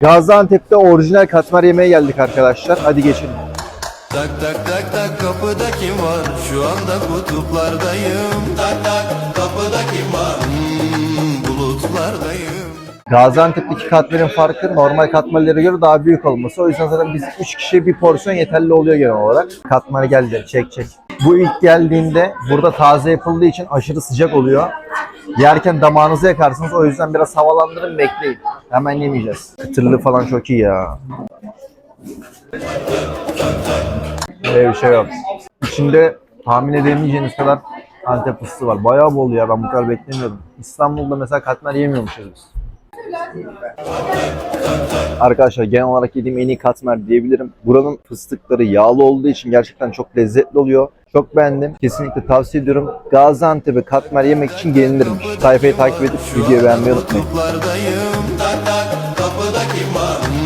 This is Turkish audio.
Gaziantep'te orijinal katmer yemeğe geldik arkadaşlar. Hadi geçelim. Tak tak tak tak kapıda kim var? Şu anda kutuplardayım. Tak tak kapıda kim var? Bulutlardayım. Gaziantep'teki katmerin farkı normal katmerlere göre daha büyük olması. O yüzden zaten biz 3 kişiye bir porsiyon yeterli oluyor genel olarak. Katmer geldi. Çek. Bu ilk geldiğinde burada taze yapıldığı için aşırı sıcak oluyor. Yerken damağınızı yakarsınız. O yüzden biraz havalandırın, bekleyin. Hemen yemeyeceğiz. Kıtırlığı falan çok iyi ya. Böyle bir şey yok. İçinde tahmin edemeyeceğiniz kadar Antep fıstığı var. Bayağı bol ya. Ben bu kadar beklemiyordum. İstanbul'da mesela katmer yemiyormuşuz biz. Arkadaşlar genel olarak yediğim en iyi katmer diyebilirim. Buranın fıstıkları yağlı olduğu için gerçekten çok lezzetli oluyor. Çok beğendim. Kesinlikle tavsiye ediyorum. Gaziantep'e katmer yemek için gelinirmiş. Sayfayı takip edip videoyu beğenmeyi unutmayın. Kutuplardayım. Tak tak kapıda kim var?